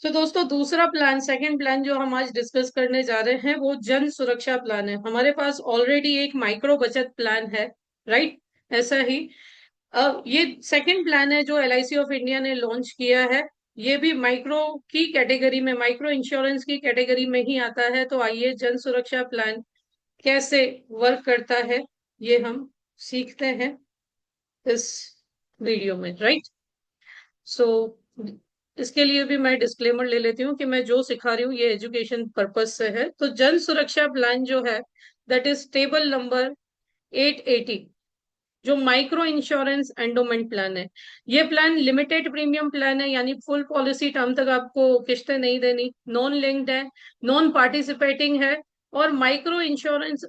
तो दोस्तों दूसरा प्लान सेकंड प्लान जो हम आज डिस्कस करने जा रहे हैं वो जन सुरक्षा प्लान है। हमारे पास ऑलरेडी एक माइक्रो बचत प्लान है, राइट? ऐसा ही अब ये सेकंड प्लान है जो एलआईसी ऑफ इंडिया ने लॉन्च किया है। ये भी माइक्रो की कैटेगरी में, माइक्रो इंश्योरेंस की कैटेगरी में ही आता है। तो आइए जन सुरक्षा प्लान कैसे वर्क करता है ये हम सीखते हैं इस वीडियो में, राइट? सो इसके लिए भी मैं डिस्क्लेमर ले लेती हूँ कि मैं जो सिखा रही हूँ ये एजुकेशन पर्पज से है। तो जन सुरक्षा प्लान जो है दैट इज टेबल नंबर 880, जो माइक्रो इंश्योरेंस एंडोमेंट प्लान है। ये प्लान लिमिटेड प्रीमियम प्लान है, यानी फुल पॉलिसी टर्म तक आपको किस्तें नहीं देनी, नॉन लिंक्ड है, नॉन पार्टिसिपेटिंग है और माइक्रो इंश्योरेंस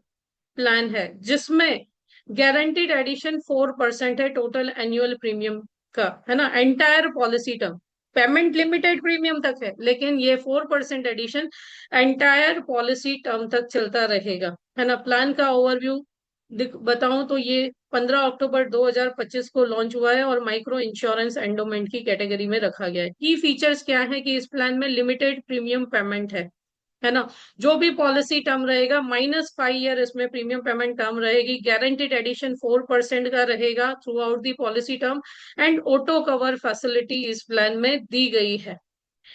प्लान है जिसमें गारंटीड एडिशन 4% है टोटल एनुअल प्रीमियम का, है ना, entire policy term. Payment limited premium तक है लेकिन ये 4% एडिशन एंटायर पॉलिसी टर्म तक चलता रहेगा, है ना। प्लान का ओवरव्यू बताऊं तो ये 15 अक्टूबर 2025 को लॉन्च हुआ है और माइक्रो इंश्योरेंस एंडोमेंट की कैटेगरी में रखा गया है। की फीचर्स क्या है कि इस प्लान में लिमिटेड प्रीमियम पेमेंट है ना। जो भी पॉलिसी टर्म रहेगा -5 ईयर इसमें प्रीमियम पेमेंट टर्म रहेगी। गारंटीड एडिशन 4% का रहेगा through out the policy term and auto cover facility इस प्लान में दी गई है।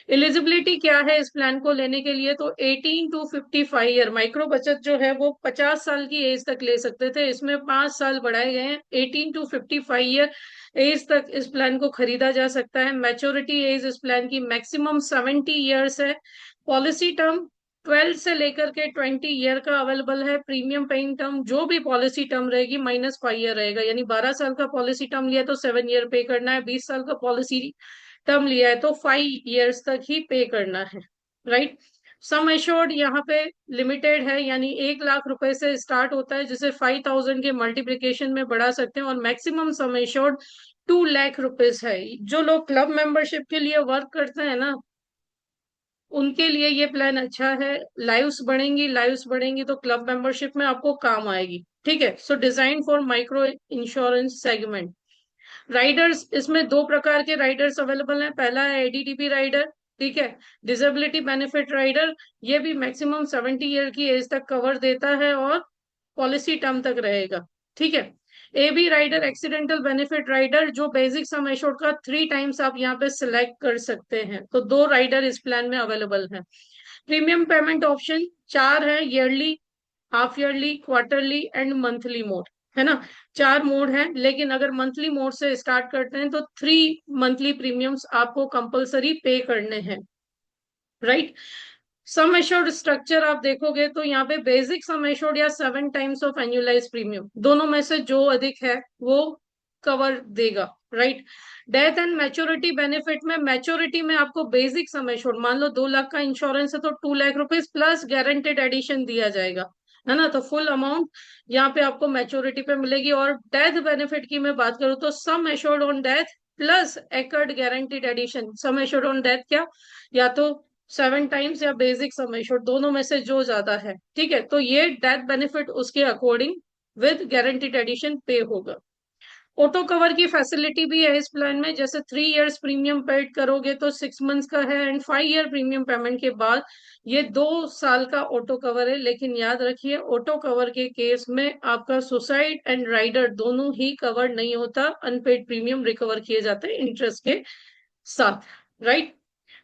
एलिजिबिलिटी क्या है इस प्लान को लेने के लिए? तो 18 टू 55 ईयर माइक्रो बचत जो है वो 50 साल की एज तक ले सकते थे, इसमें 5 साल बढ़ाए गए हैं। 18 टू 55 ईयर एज तक इस प्लान को खरीदा जा सकता है। मैच्योरिटी एज इस प्लान की मैक्सिमम 70 ईयर्स है। पॉलिसी टर्म 12 से लेकर के 20 ईयर का अवेलेबल है। प्रीमियम पेइंग टर्म जो भी पॉलिसी टर्म रहेगी -5 ईयर रहेगा, यानी 12 साल का पॉलिसी टर्म लिया तो 7 ईयर पे करना है, 20 साल का पॉलिसी टर्म लिया है तो 5 ईयर्स तक ही पे करना है, राइट। सम एश्योर्ड यहाँ पे लिमिटेड है, यानी 1 लाख रुपए से स्टार्ट होता है जिसे 5,000 के मल्टीप्लीकेशन में बढ़ा सकते हैं और maximum sum assured 2 lakh rupees है। जो लोग क्लब मेंबरशिप के लिए वर्क करते हैं ना, उनके लिए ये प्लान अच्छा है। लाइव्स बढ़ेंगी तो क्लब मेंबरशिप में आपको काम आएगी, ठीक है। So design for micro insurance segment. Riders, इसमें दो प्रकार के राइडर्स अवेलेबल हैं। पहला है एडीटीपी राइडर, ठीक है, डिसेबिलिटी बेनिफिट राइडर। ये भी मैक्सिमम 70 ईयर की एज तक कवर देता है और पॉलिसी टर्म तक रहेगा, ठीक है। AB rider accidental benefit rider, जो बेसिक सम एश्योर्ड का 3 टाइम्स आप यहाँ पे सिलेक्ट कर सकते हैं। तो दो राइडर इस प्लान में अवेलेबल हैं। प्रीमियम पेमेंट ऑप्शन 4 है, yearly, half yearly, quarterly and monthly mode, है ना। 4 मोड है, लेकिन अगर मंथली मोड से स्टार्ट करते हैं तो 3 मंथली प्रीमियम्स आपको कंपलसरी पे करने हैं, राइट। सम एश्योर्ड स्ट्रक्चर आप देखोगे तो यहाँ पे बेसिक सम एश्योर्ड या 7 टाइम्स ऑफ एनुअलाइज प्रीमियम, दोनों में से जो अधिक है वो कवर देगा, right. Death and maturity benefit में, मैच्योरिटी में आपको बेसिक सम एश्योर्ड, मान लो 2 लाख का इंश्योरेंस है तो 2 lakh rupees plus guaranteed addition दिया जाएगा, है ना। तो फुल अमाउंट यहाँ पे आपको मैच्योरिटी पे मिलेगी। और डेथ बेनिफिट की मैं बात करूँ तो sum assured on death plus accrued guaranteed addition. Sum assured on death क्या, या तो 7 टाइम्स या बेसिक सम एश्योर्ड, दोनों में से जो ज्यादा है, ठीक है। तो ये डेथ बेनिफिट उसके अकॉर्डिंग विद गारंटीड एडिशन पे होगा। ऑटो कवर की फैसिलिटी भी है इस प्लान में। जैसे 3 इयर्स प्रीमियम पेड करोगे तो 6 मंथ्स का है एंड 5 ईयर प्रीमियम पेमेंट के बाद ये 2 साल का ऑटो कवर है। लेकिन याद रखिए ऑटो कवर के केस में आपका सुसाइड एंड राइडर दोनों ही कवर नहीं होता, अनपेड प्रीमियम रिकवर किए जाते हैं इंटरेस्ट के साथ, राइट।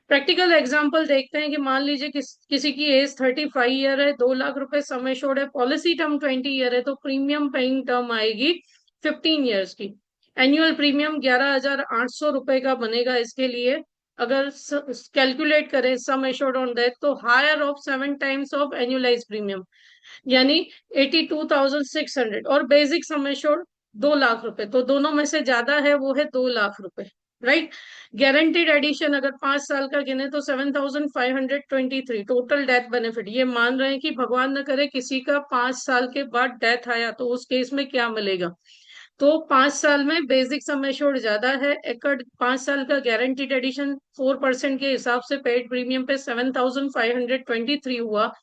प्रैक्टिकल एग्जांपल देखते हैं कि मान लीजिए किसी की एज 35 ईयर है, 2 लाख रुपए सम एश्योर्ड है, पॉलिसी टर्म 20 ईयर है, तो प्रीमियम पेइंग टर्म आएगी 15 ईयर्स की। एनुअल प्रीमियम 11,800 रुपए का बनेगा इसके लिए। अगर कैलकुलेट करें सम एश्योर्ड ऑन डेथ तो higher of 7 times of annualise premium, यानी 82,600, और बेसिक सम एश्योर्ड 2 लाख रुपए, तो दोनों में से ज्यादा है वो है 2 लाख रुपए, राइट। गारंटीड एडिशन अगर 5 साल का गिने तो 7,523 टोटल डेथ बेनिफिट। ये मान रहे हैं कि भगवान न करे किसी का 5 साल के बाद डेथ आया तो उस केस में क्या मिलेगा। तो 5 साल में बेसिक सम एश्योर्ड ज्यादा है, एकड़ 5 साल का गारंटीड एडिशन 4% के हिसाब से पेड प्रीमियम पे 7,523 हुआ।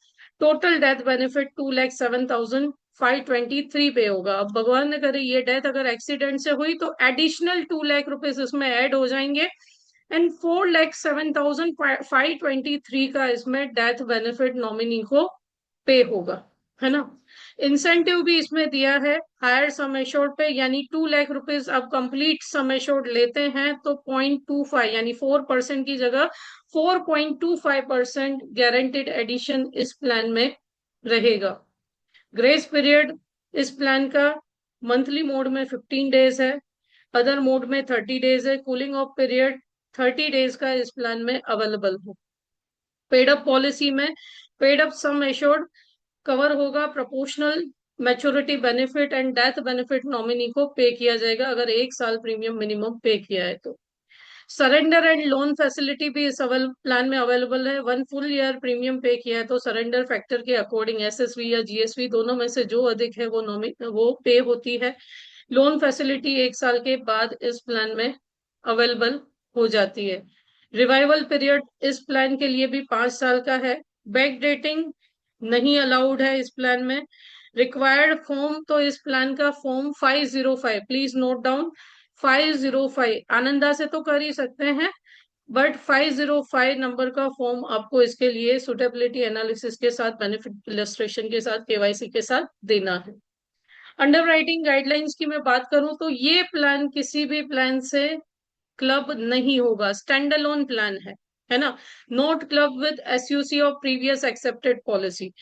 टोटल डेथ बेनिफिट 2,07,523 पे होगा। अब भगवान ने करे ये डेथ अगर एक्सीडेंट से हुई तो एडिशनल 2 लाख रुपीज इसमें ऐड हो जाएंगे एंड 4,07,523 का इसमें डेथ बेनिफिट नॉमिनी को पे होगा, है ना। इंसेंटिव भी इसमें दिया है हायर सम एश्योर्ड पे, यानी 2 लाख रुपीज अब कंप्लीट सम एश्योर्ड लेते हैं तो 0.25 यानी 4% की जगह 4.25% गारंटेड एडिशन इस प्लान में रहेगा। ग्रेस पीरियड इस प्लान का मंथली मोड में 15 डेज है, अदर मोड में 30 डेज है। कूलिंग ऑफ पीरियड 30 डेज का इस प्लान में अवेलेबल है। पेड अप पॉलिसी में paid up sum assured cover होगा, proportional maturity benefit and death benefit nominee को पे किया जाएगा अगर 1 साल प्रीमियम मिनिमम पे किया है तो। सरेंडर एंड लोन फैसिलिटी भी इस प्लान में अवेलेबल है। 1 फुल ईयर प्रीमियम पे किया है तो सरेंडर फैक्टर के अकॉर्डिंग एसएसवी या जीएसवी दोनों में से जो अधिक है वो पे होती है। लोन फैसिलिटी 1 साल के बाद इस प्लान में अवेलेबल हो जाती है। रिवाइवल पीरियड इस प्लान के लिए भी 5 साल का है। बैक डेटिंग नहीं अलाउड है इस प्लान में। रिक्वायर्ड फॉर्म तो इस प्लान का form 505, please note down 505, Ananda से तो कर ही सकते हैं, बट 505 नंबर का फॉर्म आपको इसके लिए सुटेबिलिटी एनालिसिस के साथ बेनिफिट इलस्ट्रेशन के साथ केवाईसी के साथ देना है। अंडरराइटिंग गाइडलाइंस की मैं बात करूं तो ये प्लान किसी भी प्लान से क्लब नहीं होगा, स्टैंड अलोन प्लान है ना। Not club with SUC of previous accepted policy,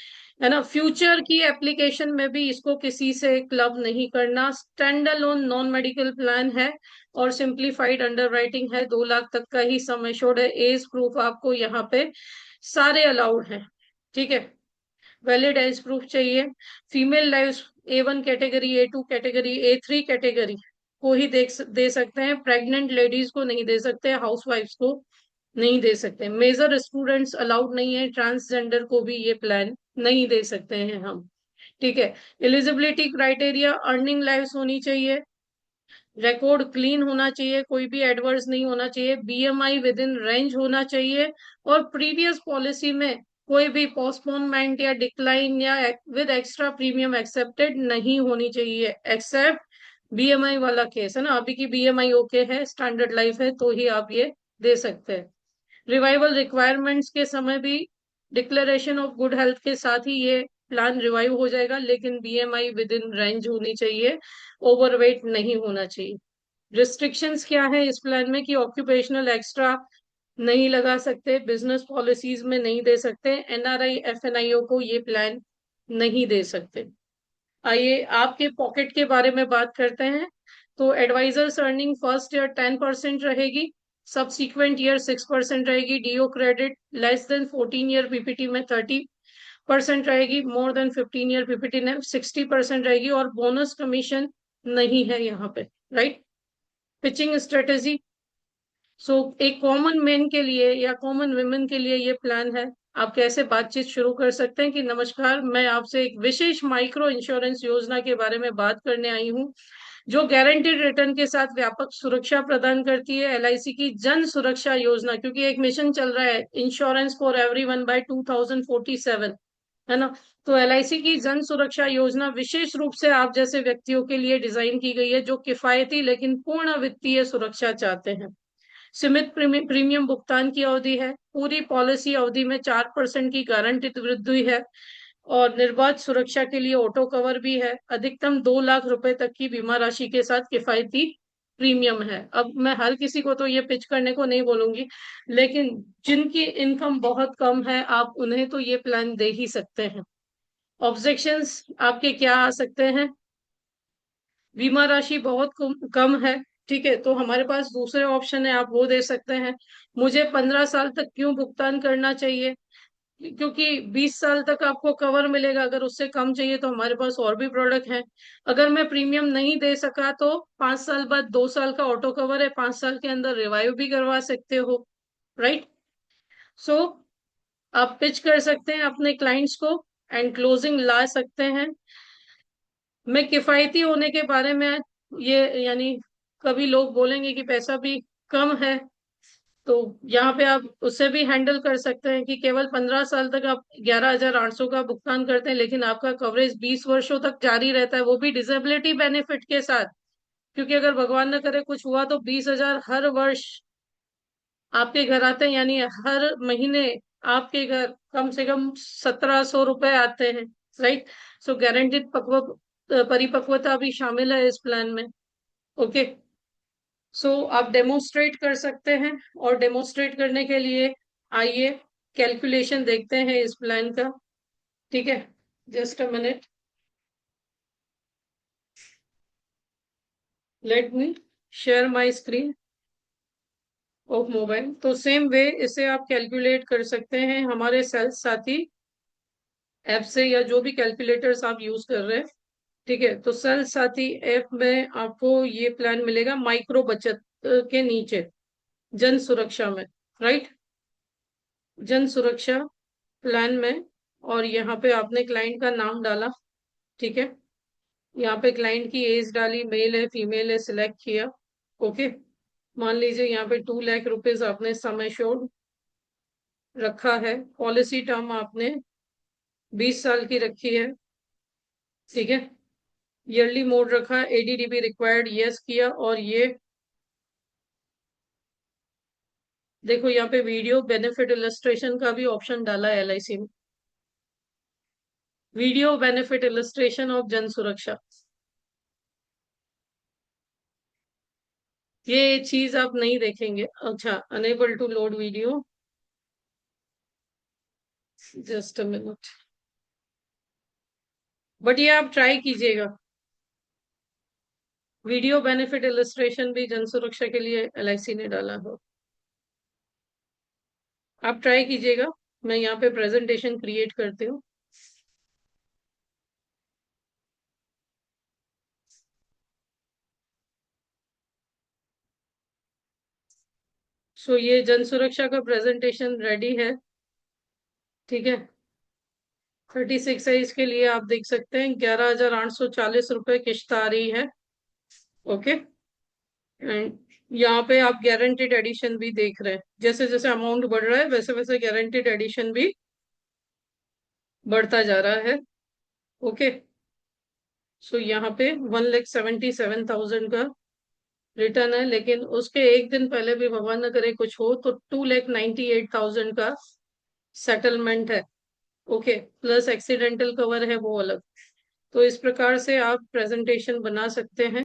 है ना। फ्यूचर की एप्लीकेशन में भी इसको किसी से क्लब नहीं करना। Stand alone non medical plan है और सिंप्लीफाइड अंडरराइटिंग है। 2 लाख तक का ही सम एश्योर्ड है। एज प्रूफ आपको यहाँ पे सारे अलाउड है, ठीक है। वैलिड एज प्रूफ चाहिए। Female life A1 category, A2 category, A3 category को ही दे सकते हैं। प्रेग्नेंट लेडीज को नहीं दे सकते, हाउसवाइफ्स को नहीं दे सकते। मेजर स्टूडेंट्स अलाउड नहीं है, ट्रांसजेंडर को भी ये प्लान नहीं दे सकते हैं हम, ठीक है। एलिजिबिलिटी क्राइटेरिया अर्निंग लाइफ होनी चाहिए, रिकॉर्ड क्लीन होना चाहिए, कोई भी एडवर्स नहीं होना चाहिए, बीएमआई विद इन रेंज होना चाहिए, और प्रीवियस पॉलिसी में कोई भी पोस्टपोनमेंट या डिक्लाइन या विद एक्स्ट्रा प्रीमियम एक्सेप्टेड नहीं होनी चाहिए, एक्सेप्ट बीएमआई वाला केस, है ना। अभी की बीएमआई ओके है, स्टैंडर्ड लाइफ है, तो ही आप ये दे सकते हैं। रिवाइवल रिक्वायरमेंट्स के समय भी डिक्लेरेशन ऑफ गुड हेल्थ के साथ ही ये प्लान रिवाइव हो जाएगा, लेकिन बीएमआई विद इन रेंज होनी चाहिए, ओवरवेट नहीं होना चाहिए। रिस्ट्रिक्शंस क्या है इस प्लान में कि ऑक्यूपेशनल एक्स्ट्रा नहीं लगा सकते, बिजनेस पॉलिसीज में नहीं दे सकते, एनआरआई एफएनआईओ को ये प्लान नहीं दे सकते। आइए आपके पॉकेट के बारे में बात करते हैं। तो एडवाइजर्स अर्निंग फर्स्ट ईयर 10% रहेगी, सब्सिक्वेंट ईयर 6% रहेगी। DO credit less than 14 year PPT में 30% रहेगी, मोर देन 15 ईयर पीपीटी में 60% रहेगी, और बोनस कमीशन नहीं है यहाँ पे, राइट। पिचिंग स्ट्रेटेजी, सो एक कॉमन मैन के लिए या कॉमन वुमेन के लिए ये प्लान है। आप कैसे बातचीत शुरू कर सकते हैं कि नमस्कार, मैं आपसे एक विशेष माइक्रो इंश्योरेंस योजना के बारे में बात करने आई हूँ जो गारंटीड रिटर्न के साथ व्यापक सुरक्षा प्रदान करती है। एलआईसी की जन सुरक्षा योजना, क्योंकि एक मिशन चल रहा है इंश्योरेंस फॉर एवरीवन बाय 2047, है ना। तो एलआईसी की जन सुरक्षा योजना विशेष रूप से आप जैसे व्यक्तियों के लिए डिजाइन की गई है जो किफायती लेकिन पूर्ण वित्तीय सुरक्षा चाहते हैं। सीमित प्रीमियम भुगतान की अवधि है, पूरी पॉलिसी अवधि में 4% की गारंटिड वृद्धि है, और निर्बाध सुरक्षा के लिए ऑटो कवर भी है। अधिकतम 2 लाख रुपए तक की बीमा राशि के साथ किफायती प्रीमियम है। अब मैं हर किसी को तो ये पिच करने को नहीं बोलूंगी, लेकिन जिनकी इनकम बहुत कम है आप उन्हें तो ये प्लान दे ही सकते हैं। ऑब्जेक्शंस आपके क्या आ सकते हैं? बीमा राशि बहुत कम है, ठीक है, तो हमारे पास दूसरे ऑप्शन है, आप वो दे सकते हैं। मुझे 15 साल तक क्यों भुगतान करना चाहिए? क्योंकि 20 साल तक आपको कवर मिलेगा, अगर उससे कम चाहिए तो हमारे पास और भी प्रोडक्ट हैं। अगर मैं प्रीमियम नहीं दे सका तो 5 साल बाद 2 साल का ऑटो कवर है, 5 साल के अंदर रिवाइव भी करवा सकते हो, राइट। सो आप पिच कर सकते हैं अपने क्लाइंट्स को एंड क्लोजिंग ला सकते हैं। मैं किफायती होने के बारे में ये यानी कभी लोग बोलेंगे कि पैसा भी कम है, तो यहाँ पे आप उससे भी हैंडल कर सकते हैं कि केवल 15 साल तक आप 11,800 का भुगतान करते हैं, लेकिन आपका कवरेज 20 वर्षों तक जारी रहता है, वो भी डिसेबिलिटी बेनिफिट के साथ। क्योंकि अगर भगवान न करे कुछ हुआ तो 20,000 हर वर्ष आपके घर आते हैं, यानी हर महीने आपके घर कम से कम 1700 रुपए आते हैं, राइट। सो गारंटेड परिपक्वता भी शामिल है इस प्लान में। ओके। सो आप डेमोन्स्ट्रेट कर सकते हैं, और डेमोन्स्ट्रेट करने के लिए आइए कैलकुलेशन देखते हैं इस प्लान का। ठीक है, just a minute, let me share my screen of mobile. तो सेम वे इसे आप कैलकुलेट कर सकते हैं हमारे सेल्स साथी ऐप से, या जो भी कैलकुलेटर्स आप यूज कर रहे हैं। ठीक है, तो सेल्स साथी ऐप में आपको ये प्लान मिलेगा माइक्रो बचत के नीचे, जन सुरक्षा में, राइट। जन सुरक्षा प्लान में, और यहाँ पे आपने क्लाइंट का नाम डाला। ठीक है, यहाँ पे क्लाइंट की एज डाली, मेल है फीमेल है, सिलेक्ट किया। ओके, मान लीजिए यहाँ पे 2 लाख रुपीज आपने सम एश्योर्ड रखा है। पॉलिसी टर्म आपने 20 साल की रखी है। ठीक है, ईयरली मोड रखा, एडीडीबी रिक्वायर्ड यस किया, और ये देखो यहाँ पे वीडियो बेनिफिट इलस्ट्रेशन का भी ऑप्शन डाला है एलआईसी में। वीडियो बेनिफिट इलस्ट्रेशन ऑफ जन सुरक्षा, ये चीज आप नहीं देखेंगे। अच्छा, unable to load video, just a minute, but ये आप ट्राई कीजिएगा। वीडियो बेनिफिट इलस्ट्रेशन भी जन सुरक्षा के लिए एलआईसी ने डाला हो, आप ट्राई कीजिएगा। मैं यहाँ पे प्रेजेंटेशन क्रिएट करती हूँ। सो ये जन सुरक्षा का प्रेजेंटेशन रेडी है। ठीक है, 36 साइज के लिए आप देख सकते हैं 11,840 रुपए किश्त आ रही है। ओके, एंड यहाँ पे आप गारंटेड एडिशन भी देख रहे हैं, जैसे जैसे अमाउंट बढ़ रहा है वैसे वैसे गारंटेड एडिशन भी बढ़ता जा रहा है। ओके, सो यहाँ पे 1,77,000 का रिटर्न है, लेकिन उसके एक दिन पहले भी भगवान न करे कुछ हो तो 2,98,000 का सेटलमेंट है। ओके, प्लस एक्सीडेंटल कवर है वो अलग। तो इस प्रकार से आप प्रेजेंटेशन बना सकते हैं।